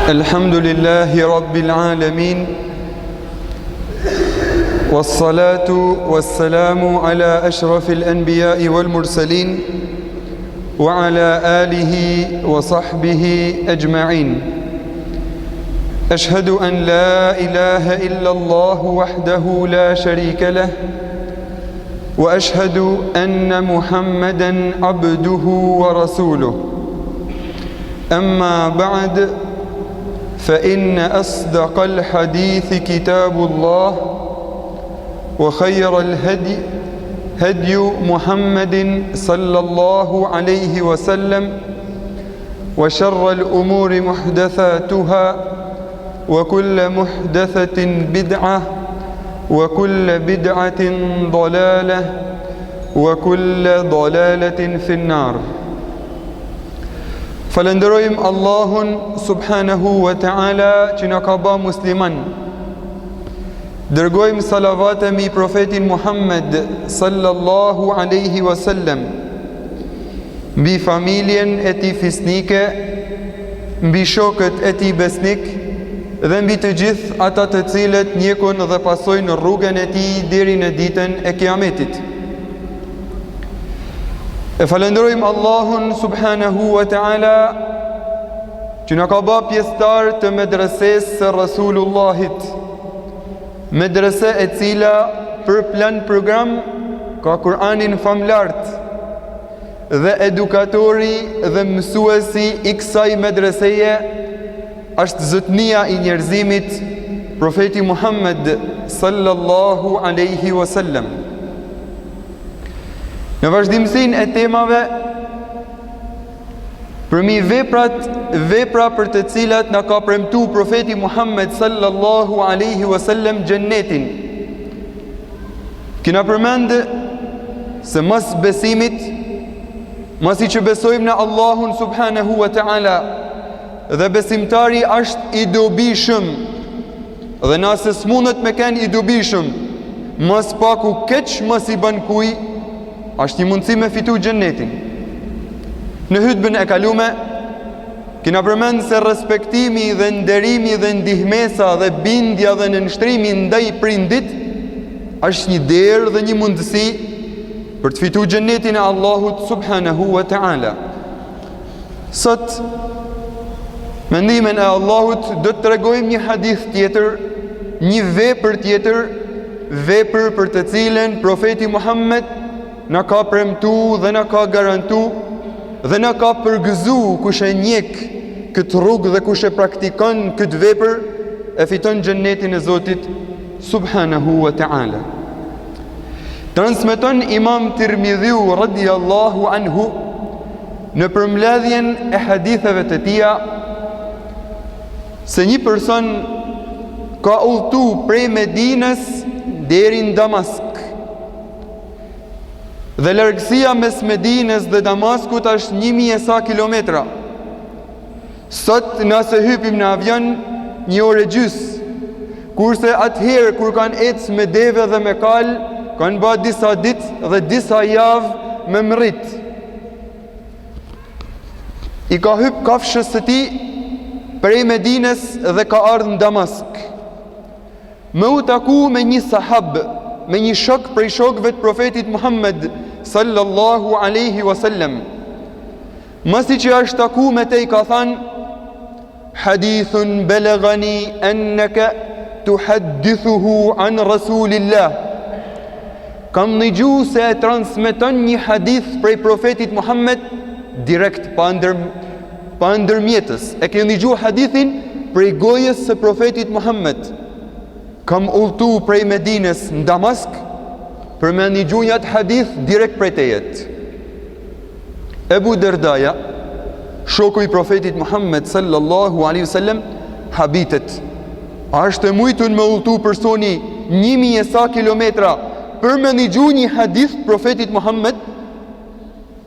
الحمد لله رب العالمين والصلاة والسلام على أشرف الأنبياء والمرسلين وعلى آله وصحبه أجمعين. أشهد أن لا إله إلا الله وحده لا شريك له وأشهد أن محمدًا عبده ورسوله. أما بعد فإن أصدق الحديث كتاب الله وخير الهدي هدي محمد صلى الله عليه وسلم وشر الأمور محدثاتها وكل محدثة بدعة وكل بدعة ضلالة وكل ضلالة في النار. Falenderojmë Allahun subhanahu wa ta'ala që na ka bë musliman. Dërgojmë salavatëm i profetin Muhammed sallallahu alaihi wasallam, mbi familjen e tij fisnike, mbi shokët e tij besnik dhe mbi të gjithë ata të cilët ndjekun dhe pasojnë rrugën e tij deri në ditën e Kiametit. E falenderojmë Allahun subhanahu wa ta'ala që na ka bë pjesëtar të medresesë së Rasulullahit, medrese e cila për plan program ka Kur'anin famlart dhe edukatori dhe mësuesi i kësaj medreseje është zotnia i njerëzimit, profeti Muhammed sallallahu alaihi wasallam. Në vazhdimsinë e temave përmi vepra për të cilat na ka premtuar profeti Muhammed sallallahu alaihi wasallam xhennetin. Kena përmend se mos besimit, mos i që besojmë në Allahun subhanahu wa ta'ala dhe besimtari është i dobishëm dhe nëse s'mundet me kënë i dobishëm, mos paku keq mos i bën kuj, është një mundësi me fitu xhennetin. Në hutbën e kalume kena përmend se respektimi dhe nderimi dhe ndihmesa dhe bindja dhe nënshtrimi ndaj prindit është një derë dhe një mundësi për të fitu xhennetin e Allahut subhanahu wa ta'ala. Sot me ndihmën e Allahut do të tregojmë një hadith tjetër, një vepër tjetër, vepër për të cilën profeti Muhammed na ka premtu dhe na ka garantu dhe na ka përgëzu kush e njek këtë rrugë dhe kush e praktikon këtë vepër e fiton xhennetin e Zotit subhanahu wa ta'ala. Transmeton Imam Tirmidhiu radhiyallahu anhu në përmbledhjen e haditheve të tija se një person ka udhtu prej Medinës deri në Damask. Dhe largësia mes Medinës dhe Damaskut është 1000 sa kilometra. Sot nëse hypim në avion 1 orë e gjys, kurse atëherë kur kanë ecë me deve dhe me kal, kanë bërë disa ditë dhe disa javë me mrit. I ka hyp kafshës së tij prej Medinës dhe ka ardhur në Damask. Me u taku me një sahab, me një shok prej shokëve të profetit Muhammed sallallahu alaihi wasallam. Masi që është taku me te i ka than: hadithun belagani annaka tuhaddithuhu an Rasulillah. Kam dëgju se e transmeton një hadith prej profetit Muhammed direkt pa ndërmjetës. E ke dëgju hadithin prej gojës së profetit Muhammed. Kam udhtu prej Medinës në Damask për me ndëgju një hadith direkt prej tejet. Ebu Derdaja, shoku i profetit Muhammed sallallahu alaihi wasallam, habitet. A është e mujtun me udhtu personi 1000 sa kilometra për me ndëgju një hadith profetit Muhammed?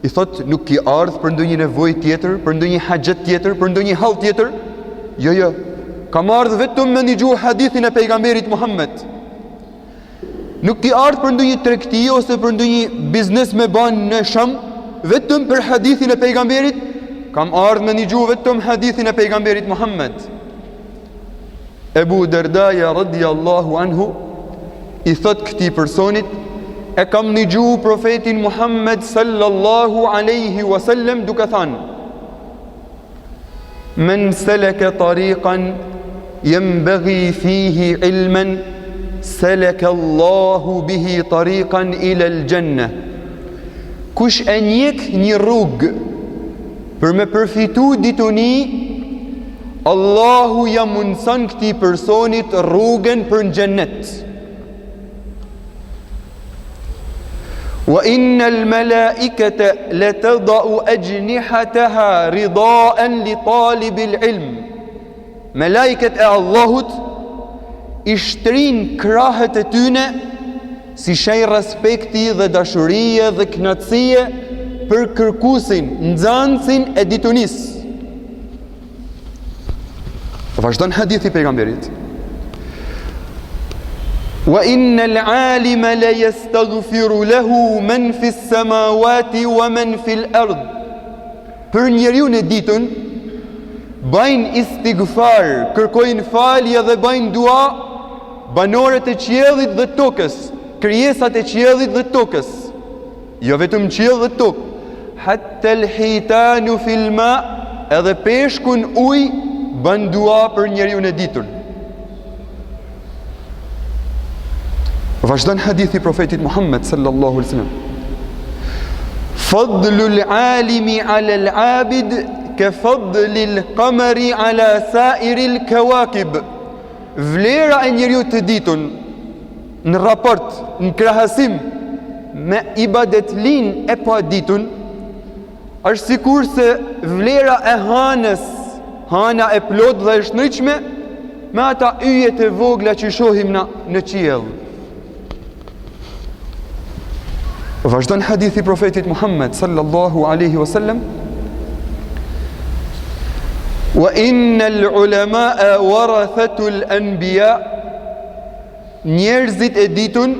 I thot, nuk ki ardhë për ndonjë nevojë tjetër, për ndonjë haxhet tjetër, për ndonjë hall tjetër? Jo, kam ardhë vetëm me ndëgju hadithin e pejgamberit Muhammed. Nuk ki ardhë për ndonjë tregti ose për ndonjë biznes me banë në Sham, vetëm për hadithin e pejgamberit, kam ardhë me ndëgju vetëm hadithin e pejgamberit Muhammed. Ebu Derdaja radiallahu anhu i thot këtij personit: e kam dëgjuar profetin Muhammed sallallahu alaihi wasallam duke thënë: men salaka tariqan yanbaghi fihi ilman salaka Allahu bihi tariqan ila al-janna. Kush e njeh një rrugë për me përfitu dituni, Allahu ja mundson këtij personit rrugën për në xhennet. Wa innal malaikata latadau ajnihataha ridaan li talibil ilm. Malaikat e Allahut i shtrin krahët e tyne si shenjë respekti dhe dashurie dhe kënaqësie për kërkuesin, nxënësin e ditunisë. Vazhdon hadithi i pejgamberit: wa innal alima la yastaghfiru lahu man fi s-samawati wa man fi l-ard. Për njeriu në ditën bajnë istighfar, kërkojnë falje dhe bajnë dua banorët e qiellit dhe tokës, krijesat e qiellit dhe tokës, jo vetëm qiell dhe tokë, hatta al-hitanu fil ma, edhe peshkun ujë bën dua për njeriu në ditën. Vazhdon hadithi i profetit Muhammed sallallahu alaihi wasallam: fadlul alimi ala al-abid ka fadlil qamari ala sa'iril kawakib. Vlera e njeriu të ditën në raport, në krahasim me ibadetlin e pa ditën, është sikur se vlera e hanës, hana e plot dhe e shndritshme, me ata yjet e vogla që shohim në qiell. Vazhdon hadithi profetit Muhammed sallallahu alaihi wasallam: wa innal ulama'a warathatul anbiya. Njerëzit e ditën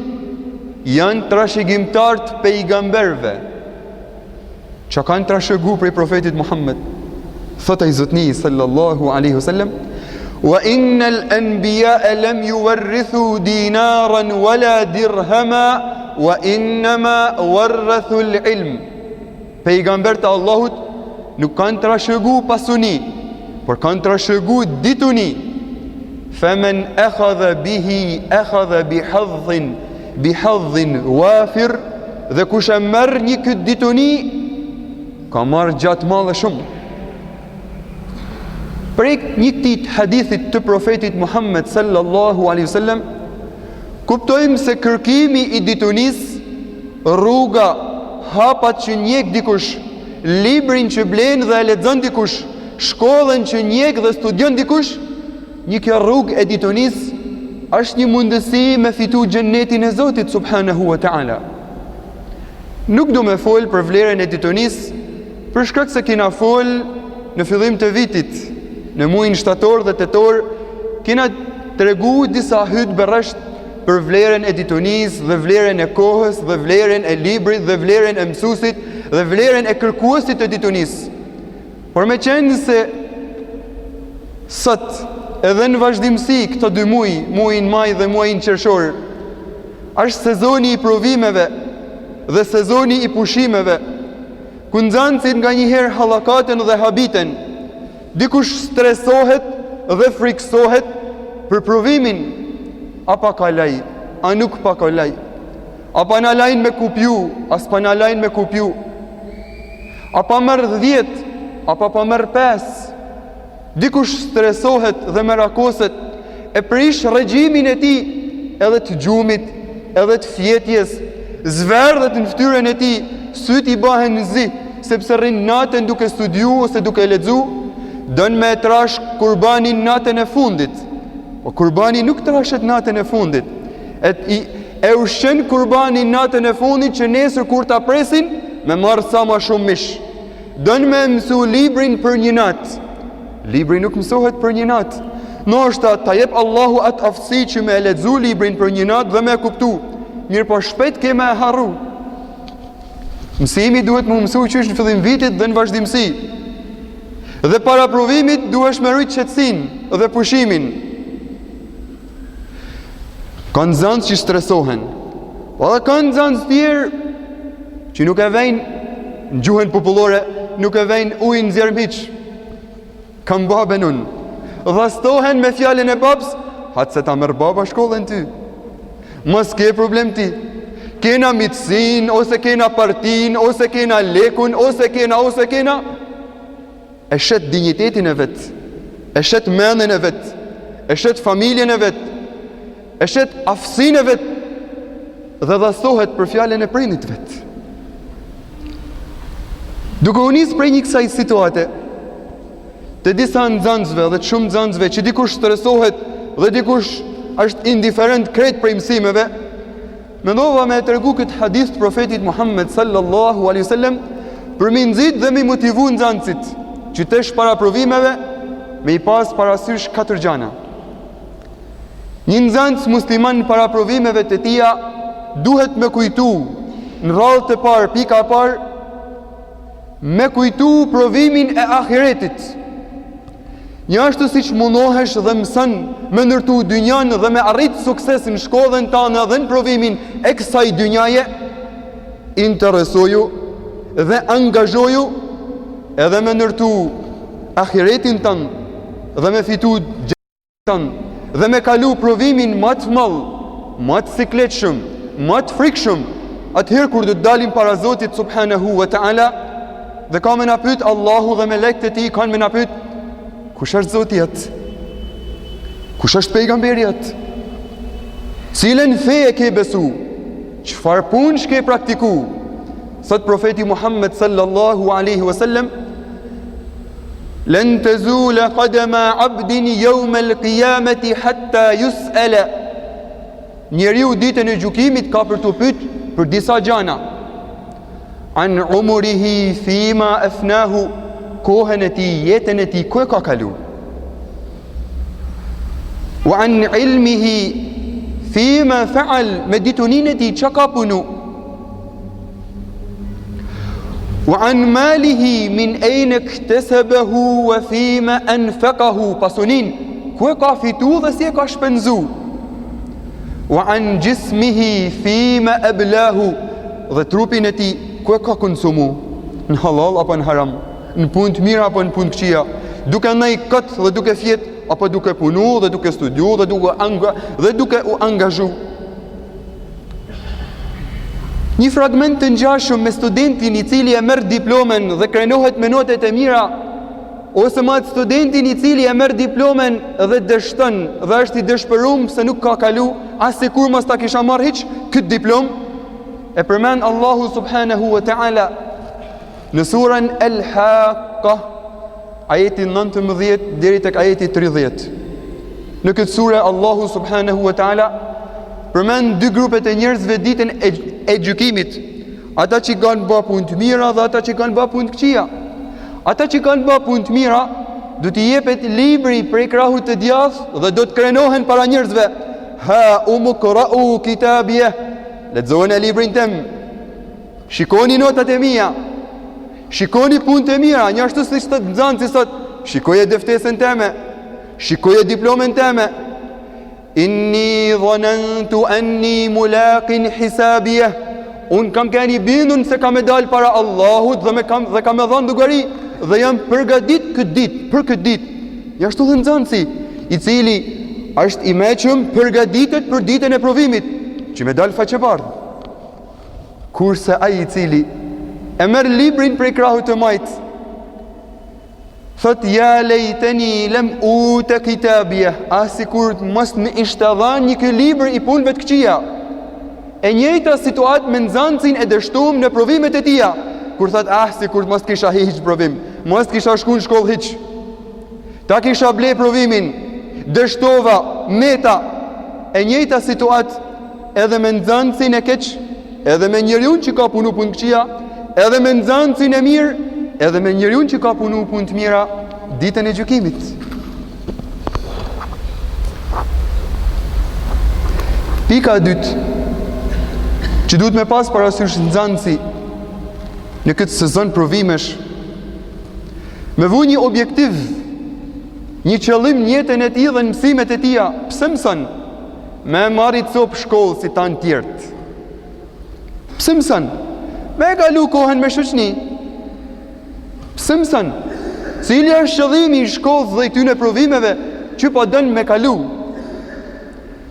janë trashëgimtar të pejgamberëve. Çka kanë trashëguar prej profetit Muhammed? Thot ai zotni sallallahu alaihi wasallam: wa innal anbiya'a lam yuwarrithu dinaran wala dirhama wa innama warrathu al-ilm. Pejgambert e Allahut nuk kanë trashëguar pasuni, por kanë trashëguar dituni. Faman akhadha bihi akhadha bihadhin wafir. Dhe kush e merr një këtë dituni, ka marrë gjatë madhe shumë. Prej një këtij hadithit të profetit Muhammed sallallahu alaihi wasallam kuptojmë se kërkimi i ditunisë, rruga, hapat që njeh dikush, librin që blen dhe e lexon dikush, shkollën që njeh dhe studion dikush, një kjo rrugë e ditunisë është një mundësi me fitu xhennetin e Zotit subhanahu wa ta'ala. Nuk do me fol për vlerën e ditunisë, për shkak se kena fol në fillim të vitit, në muajin shtator dhe tetor, kena tregu disa hyt berresht për vlerën e ditunisë dhe vlerën e kohës dhe vlerën e librit dhe vlerën e mësuesit dhe vlerën e kërkuesit të ditunisë. Por me qenë se sot edhe në vazhdimsi këto dy muaj, muajin maj dhe muajin qershor, është sezoni i provimeve dhe sezoni i pushimeve, ku nxënësit nga njëherë hallakaten dhe habiten, dikush stresohet dhe friksohet për provimin, a pa ka laj, a nuk pa ka laj, a pa na lajnë me kupju, as pa na lajnë me kupju, a pa merr 10, a pa merr 5. Dikush stresohet dhe merakoset, e prish regjimin e tij, edhe të gjumit, edhe të fjetjes, zverdhet në fytyrën e tij, syt i bëhen në zi, sepse rrin natën duke studiu ose duke lexu, don me trash kurbanin natën e fundit. Po kurbani nuk trashet natën e fundit. E ushqen kurbanin natën e fundit që nesër kur ta presin me marr sa më shumë mish. Don me mësu librin për një natë. Libri nuk mësohet për një natë. Ndoshta ta jep Allahu atë aftësi që me lexu librin për një natë dhe me kuptu. Mirë po shpejt ke me harru. Mësimi duhet më mësu që është në fillim vitit dhe në vazhdimsi. Dhe para provimit duhesh me rrit qetësinë dhe pushimin. Ka nxënës që stresohen, po edhe ka nxënës tjerë që nuk e vejnë në gjuhën popullore, nuk e vejnë ujë në zjarmiq. Kam babën unë. Dhastohen me fjalën e babës, hatë se ta merr baba shkollën ty. Mos ke problem ti. Kena mitësin, ose kena partin, ose kena lekun, ose kena. E shet dignitetin e vetë, e shet mendjen e vetë, e shet familjen e vetë, e shet aftësinë e vetë, dhe dhastohet për fjalën e prindit vetë. Duke u nisë prej një kësaj situate, të disa nxënësve dhe të shumë nxënësve që dikush stresohet dhe dikush është indiferent krejt prej mësimeve, mendova me tregu këtë hadith të profetit Muhammed sallallahu alaihi wasallam për mi nxit dhe mi motivu nxënësit që tesh para provimeve me i pas parasysh 4 gjana. Një nxënës musliman para provimeve të tija duhet me kujtu në radhë të parë, pika e parë, me kujtu provimin e ahiretit. Një ashtu si që mundohesh dhe mësën me ndërtu dynjan dhe me arrit suksesin shkollën tane dhe në provimin e kësaj dynjaje, interesoju dhe angazhoju edhe me ndërtu ahiretin tënë dhe me fitu gjennetin tënë dhe me kalu provimin më të madh, më të sikletshëm, më të frikshëm, atëherë kur do të dalim para Zotit subhanahu wa ta'ala dhe ka me na pyet Allahu dhe melekët e tij kanë me na pyet kush është Zoti jot? Kush është pejgamberi jot? Cilën fe e ke besu? Çfarë punë ke praktiku? Sot profeti Muhammed sallallahu alaihi wasallam, "Lan tazula qadama 'abdin yawm al-qiyamati hatta yus'ala." Njeriu ditën e gjykimit ka për të pyet për disa gjana. An umrihi fima afnahu, kohën e tij, jetën e tij, ku e ka kalu? Wa an ilmihi fima fa'al, me dituninë e tij çka ka punu? Wa an malihi min ayna iktasabahu wa fima anfaqahu, pasunin, ku e ka fitu dhe si e ka shpenzu? Wa an jismihi fima ablahu, dhe trupin e tij ku e ka konsumu? Në halal apo në haram? Në punë të mira apo në punë të këqija? Duke ndaj këtë dhe duke fjet, apo duke punu dhe duke studiu dhe duke u angazhu? Një fragment të ngjashëm me studentin i cili e merr diplomen dhe krenohet me notet e mira, ose me studentin i cili e merr diplomen dhe dështon dhe është i dëshpëruar se nuk ka kalu as sikur mos ta kisha marrë hiç këtë diplom, e përmend Allahu subhanahu wa ta'ala në surën Al-Haqqa, ajeti 19 deri tek ajeti 30. Në këtë sure Allahu subhanahu wa ta'ala përmend dy grupet e njerëzve ditën e gjykimit, ata që kanë bërë punë të mira dhe ata që kanë bërë punë të këqija. Ata që kanë bërë punë të mira do t'i jepet libri prej krahut të djathtë dhe do të krenohen para njerëzve. Ha umqra'u kitabiyah, lexoni librin tim, shikoni notat e mia, shikoni punët e mira, një ashtu siç të nxënësi sot, shikoje deftesën time, shikoje diplomën time. Inni dhanantu anni mulaqin hisabiyah, un kam qenë i bindur se kam dal para Allahut dhe kam e dhënë dugari dhe jam përgatit për këtë ditë. Ja ashtu dhe nxënësi i cili është i mëshëm përgatitet për ditën e provimit, që me dal faqebardh. Kurse ai i cili e merr librin prej krahut të majt, thot ja lejteni lem uta kitabiyah, sikur mos më ishte dhënë një ky libër i punëve të këqija. E njëjta situatë me nxënësin e dështuar në provimet e tija, kur thot sikur mos kisha hiç provim, mos kisha shkuar në shkollë hiç. Ta kisha ble provimin, dështova, meta. E njëjta situatë edhe me nxënësin e keq, edhe me njeriu që ka punu punë të këqija, edhe me nxënësin e mirë, edhe me njeriu që ka punu punë të mira ditën e gjykimit. Pika e dytë që duhet me pas parasysh nxënësi në këtë sezon provimesh, me vu një objektiv, një qëllim në jetën e tij dhe në mësimet e tija. Pse mëson? me marri copë shkollë si tanë tjertë. Pse mësën? Me kalu kohën me shoqni. Pse mësën? Cili është qëllimi i shkollës dhe i tyne provimeve që po dënë me kalu?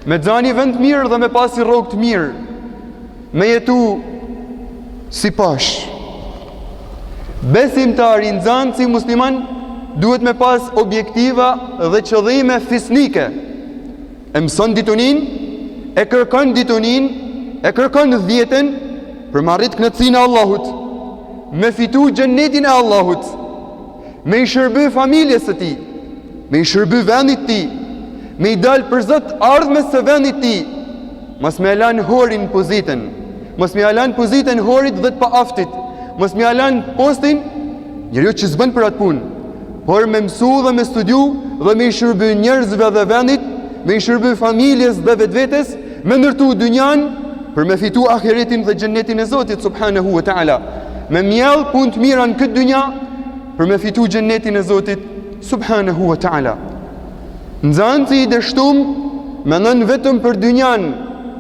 Me xhani vend mirë dhe me pasi rrogë të mirë. Me jetu si pash. Besimtari nxënësi musliman duhet me pas objektiva dhe qëllime fisnike. E mëson ditunin, e kërkon ditunin, e kërkon dhjetën për marrit kënaqësinë e Allahut, me fitu xhennetin e Allahut, me i shërby familjes së tij, me i shërby vendit të tij, me i dal për Zot ardhmes së vendit të tij, mos me lan horin pozitën, mos me lan pozitën horit dhe të paaftit, mos me lan postin njeriu që s'bën për atë punë, por me mësu dhe me studiu dhe me i shërby njerëzve dhe vendit, me i shërby familjes dhe vetvetes, me ndërtu dynjan për me fitu ahiretin dhe xhennetin e Zotit subhanahu wa taala. Me mjell punë të mira në këtë dynja për me fitu xhennetin e Zotit subhanahu wa taala. Nxënësi i dështum mendon vetëm për dynjan,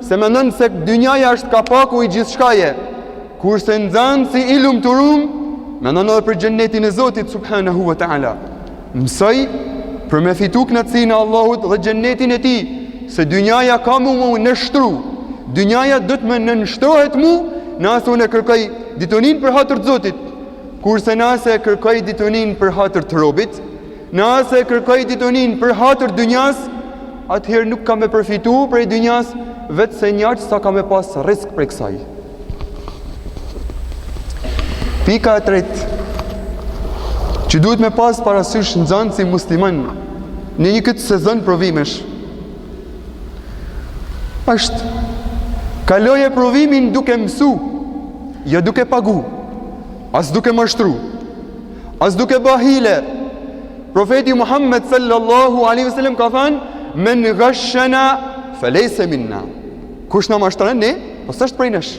se mendon se dynjaja është kapaku i gjithçkaje, kurse nxënësi i lumturum mendon edhe për xhennetin e Zotit subhanahu wa taala. Mësoj për me fitu kënaqësinë e Allahut dhe xhennetin e tij, se dynjaja ka mu nështru. Dynjaja do të më nënshtrohet mu nëse unë kërkoj ditunin për hatër të Zotit, kurse nëse kërkoj ditunin për hatër të robit, nëse kërkoj ditunin për hatër dynjas, atëherë nuk kam me përfitu prej dynjas, vetë se njërë sa kam me pas risk për kësaj. Pika e tretë që duhet me pas parasysh nxënësi musliman në një këtë sezon provimesh është kaloje provimin duke mësu, jo duke pagu, as duke mashtru, as duke bahile. Profeti Muhammed sallallahu alaihi wasallam ka thënë: "Men ghashana falaysa minna." Kush na mashtron ne, po s'është prej nesh.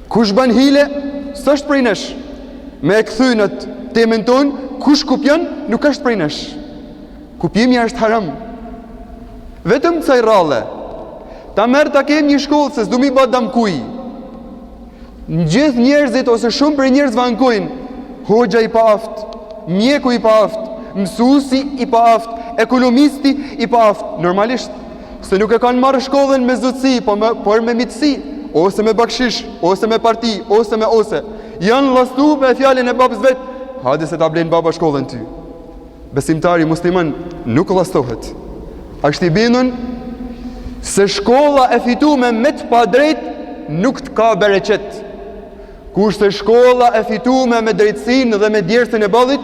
Kush bën hile, s'është prej nesh. Me e kthynët temën ton, kush kupjon, nuk është prej nesh. Kupimi është haram. Vetëm kësaj rralle ta merë ta kem një shkollë se s'du mi ba damkuj. Në gjithë njerëzit ose shumë për njerëz vankojnë, hoxha i paaft, mjeku i paaft, mësusi i paaft, ekonomisti i paaft. Normalisht, se nuk e kanë marrë shkollën me zotësi, por me mitësi, ose me bakshish, ose me parti, ose me ose. Janë lastu me fjallin e babës vetë, hadi se ta blenë baba shkollën ty. Besimtari musliman nuk lastohet. Ashtë i binun se shkolla e fitume me të pa drejt nuk të ka bereqet. Kurse shkolla e fitume me drejtsin dhe me djersën e ballit,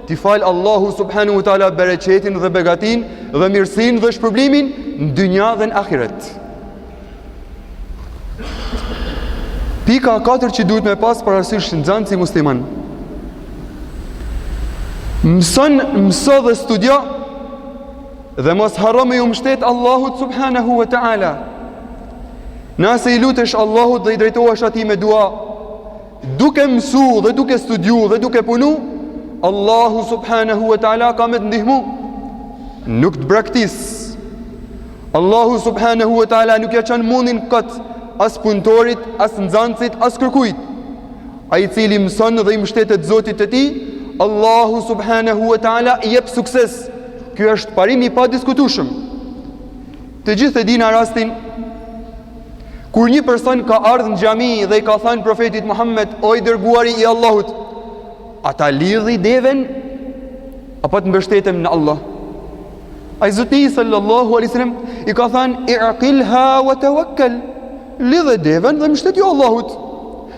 ti falë Allahu subhanahu wa taala bereqetin dhe begatin dhe mirësin dhe shpërblimin në dynja dhe në ahiret. Pika 4 që duhet me pas parasysh nxënësi musliman: mëso dhe studio dhe mos harro me ju mbështet Allahut subhanahu wa ta'ala. Nëse i lutesh Allahut dhe i drejtohesh atij me dua, duke mësu dhe duke studiu dhe duke punu, Allahu subhanahu wa ta'ala ka me të ndihmu. Nuk të braktis. Allahu subhanahu wa ta'ala nuk ja çon mundin kot as punëtorit, as nxënësit, as kërkujt. Ai i cili mëson dhe i mbështetet Zotit të tij, Allahu subhanahu wa ta'ala i jep sukses. Ky është parimi pa diskutueshëm. Të gjithë e dina rastin kur një person ka ardhur në xhami dhe i ka thënë profetit Muhammed: "O i dërguari i Allahut, ata lidhi deven apo të mbështetem në Allah?" Ai Zoti sallallahu alaihi wasallam i ka thënë: "I'qilha wa tawakkal." Lidhe deven dhe mbështetju Allahut.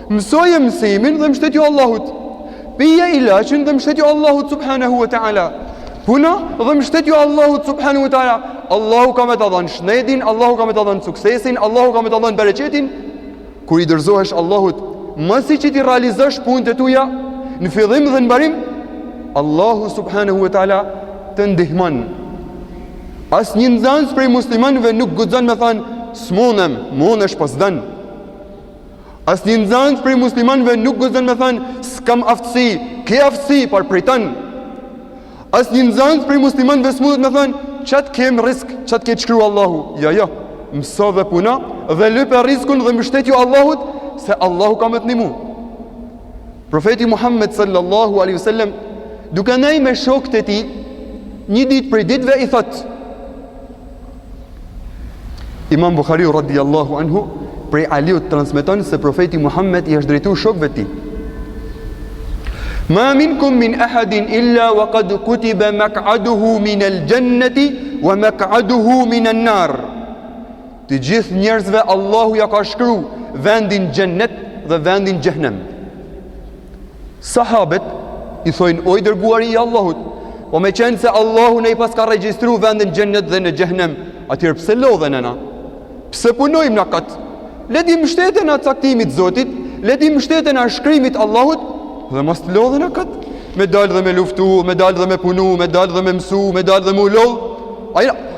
Mësoje mësimin dhe mbështetju Allahut. Pije ilaçin dhe mbështetju Allahut subhanahu wa ta'ala. Puna dhe mbështetju Allahut subhanahu wa ta'ala. Allahu ka me të dhënë shnedin, Allahu ka me të dhënë suksesin, Allahu ka me të dhënë bereqetin. Kur i dorëzohesh Allahut, mos i që ti realizosh punët e tuja në fillim dhe në mbarim, Allahu subhanahu wa ta'ala të ndihmon. Asnjë nxënës prej muslimanëve nuk guxon me thënë: "S'munem, munesh pas dën." Asnjë nxënës prej muslimanëve nuk guxon me thënë: "S'kam aftësi, ke aftësi, por priton." Asnjë nxënës prej muslimanëve s'mundet me thënë: "Çat kem risk, çat ke shkruar Allahu." Jo. mëso dhe puna, dhe lype rizkun dhe mbështetju Allahut, se Allahu ka me të ndihmu. Profeti Muhammed sallallahu alaihi wasallam, duke nej me shokët e tij, një ditë prej ditëve i thot, Imam Bukhariu radhiyallahu anhu prej Aliut transmeton se profeti Muhammed i është drejtuar shokëve të tij. Ma minkum min ahadin illa wa qad kutiba maq'aduhu min al-jannati wa maq'aduhu min an-nar. Të gjithë njerëzve Allahu ja ka shkruar vendin xhennet dhe vendin xhehenem. Sahabët i thojnë, o i dërguari i Allahut, po me qenë se Allahu ne i pas ka regjistru vendin xhennet dhe në xhehenem, atëherë pse lodhen ana? Pse punojmë na kat? Le dim mbështeten atë caktimit Zotit, le dim mbështeten atë shkrimit Allahut dhe mos të lodhen na kat. Me dalë dhe me luftu, me dalë dhe me punu, me dalë dhe me mësu, me dalë dhe me u lodh.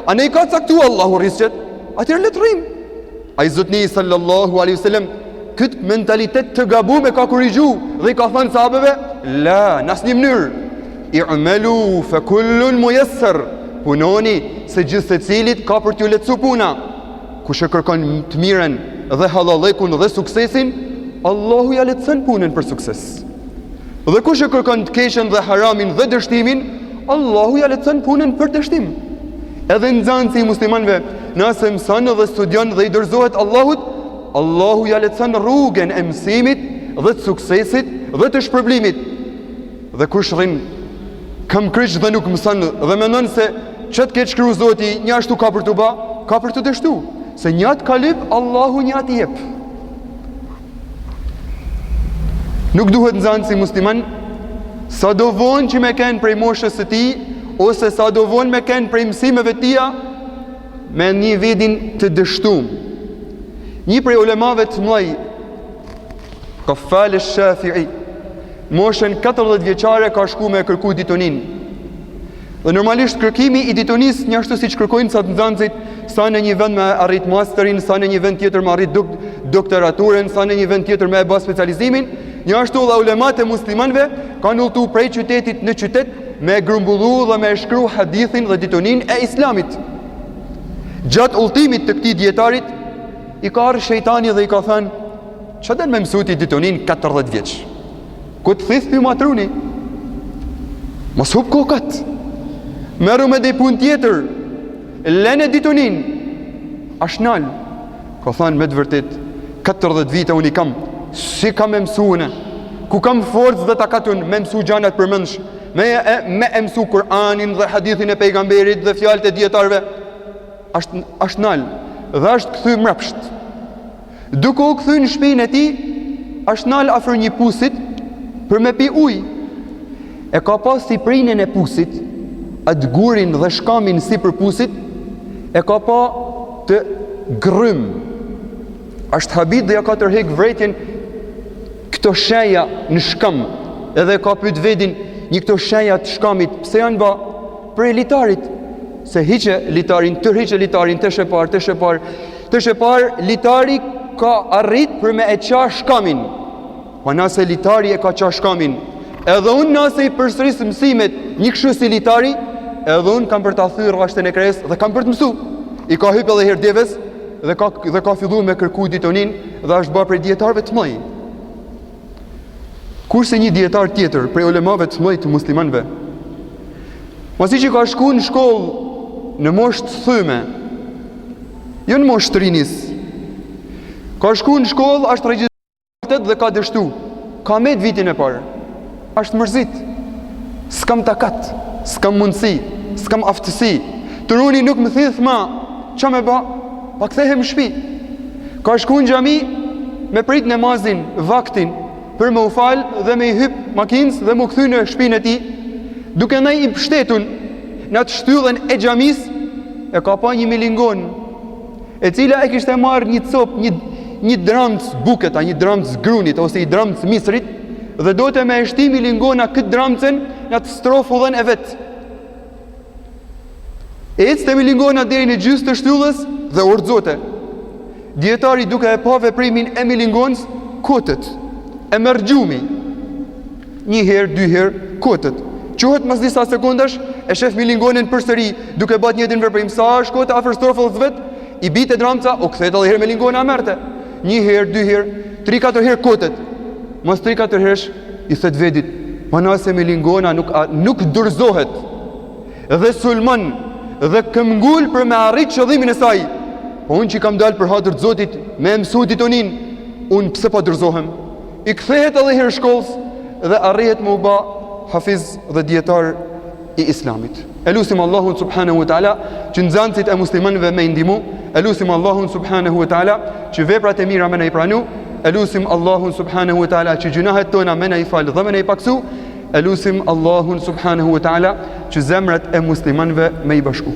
A ne i ka caktu Allahu rizqet? Atëherë le të rrim. Ai Zotni sallallahu alaihi wasallam këtë mentalitet të gabuar ka korrigju dhe i ka thënë sahabeve, la, në asnjë mënyrë. I'malu fa kullun muyassar. Punoni se gjithë secilit ka për t'ju lehtësuar puna. Kush e kërkon të mirën dhe halallekun dhe suksesin, Allahu ja lehtëson punën për sukses. Dhe kush e kërkon të keqen dhe haramin dhe dështimin, Allahu ja lehtëson punën për dështim. Edhe nxënësi i muslimanëve, nëse mëson dhe studion dhe i dorëzohet Allahut, Allahu ja lehtëson rrugën e mësimit dhe të suksesit dhe të shpërblimit. Dhe kush rrin kam kryq dhe nuk mëson dhe mendon se ç't keq shkruaj Zoti, një ashtu ka për të bë, ka për të dështu. Se njët ka lyp, Allahu njët i jep. Nuk duhet nxënës si musliman, sa do vonë që me kenë prej moshës së tij, ose sa do vonë me kenë prej mësimeve tia, me një vidin të dështum. Një prej ulemave të mëdhej, Kafal Shafi'i, moshën 40 vjeçare ka shku me kërku ditonin. Dhe normalisht kërkimi i ditonis njashtu si që kërkojnë sa të nxënësit, sa në një vend me arrit masterin, sa në një vend tjetër me arrit doktoraturen, sa në një vend tjetër me e bë specializimin, njashtu dhe ulemat e muslimanve kanë udhëtu prej qytetit në qytet me grumbullu dhe me shkru hadithin dhe ditonin e islamit. Gjatë udhëtimit të këtij dietarit, i ka ardhur shejtani dhe i ka thënë, ç'a den me mësuti ditonin 40 vjeç? Ku të thith për matruni? Mos hub kokat. Meru me dhe pun tjetër, lene ditonin, ashnal. Ka thënë me të vërtet, 40 vite unë i kam, si kam e mësune, ku kam forcë dhe takatun me mësu gjanat përmendsh, me mësu Kur'anin dhe hadithin e pejgamberit dhe fjalët e dietarëve, ashnal, dhe është këthy mrapsht. Duke u këthy në shpinë e ti, ashnal afër një pusit, për me pi ujë. E ka pas si prinën e pusit, atë gurin dhe shkamin si për pusit, e ka pa të grym. Ashtë habit dhe ja ka tërhek vretjen këto sheja në shkam, edhe ka pyet vedin një këto sheja të shkamit, pse janë ba prej litarit, se hiqe litarin, tërhiqe litarin, të shepar, litari ka arrit për me e qa shkamin, pa nëse litari e ka qa shkamin, edhe unë nëse i përsëris mësimet një kështu si litari, edhe unë kam për të thyrë rrashtën e kres dhe kam për të mësu. I ka hyp edhe herë djeves dhe ka fillu me kërku ditonin dhe është bërë prej dietarëve të mëdhenj. Kurse një dietar tjetër prej ulemave të mëdhenj të muslimanëve, pasi që ka shku në shkollë në moshë të thyme, jo në moshë të rinis, ka shku në shkollë, është regjistruar dhe ka dështu, ka met vitin e parë, është mërzit, s'kam takat, s'kam mundësi, s'kam aftësi, të runi nuk më thith ma, qa me ba, pa kthehem shpi. Ka shku në xhami me prit namazin, vaktin, për me u falë dhe me i hyp makinës dhe me u kthy në shpinë e tij, duke ndaj i pështetun në atë shtyllën e xhamis, e ka pa një milingon, e cila e kishte marrë një cop, një dramc buketa, një dramc grunit ose i dramc misrit, dhe do të me eshti milingona këtë dramcen në atë strofullën e vetë. E ecë të milingona deri në gjysë të shtyllës dhe urdhzote. Dietari duke e pa veprimin e milingonës, kotët, e merr gjumi. Një herë, dy herë, kotët. Quhet mas disa sekondash, e shef milingonën përsëri, duke bërë njëjtin veprim. Sa është kota afër strofullës vet, i bite dramca, o kthehet edhe herë me lingona merte. 1 herë, 2 herë, 3-4 herë kotet. Mos 3-4 herësh i thet vedit, manase me lingona nuk dorëzohet. Dhe sulmon dhe këmbgul për me arrit qëllimin e saj. Po unë që kam dalë për hatër të Zotit me mësu ditonin, unë pse po dorëzohem? I kthehet edhe herë shkollës dhe arrihet më u bë hafiz dhe dietar i Islamit. Elusim Allahun subhanahu wa taala që nxënësit e muslimanëve me ndihmu. Elusim Allahun subhanahu wa taala që veprat e mira me na i pranu. Elusim Allahun subhanahu wa taala që gjunahet tona me na i fal dhe me na i paksu. Elusim Allahun subhanahu wa taala që zemrat e muslimanëve me i bashku.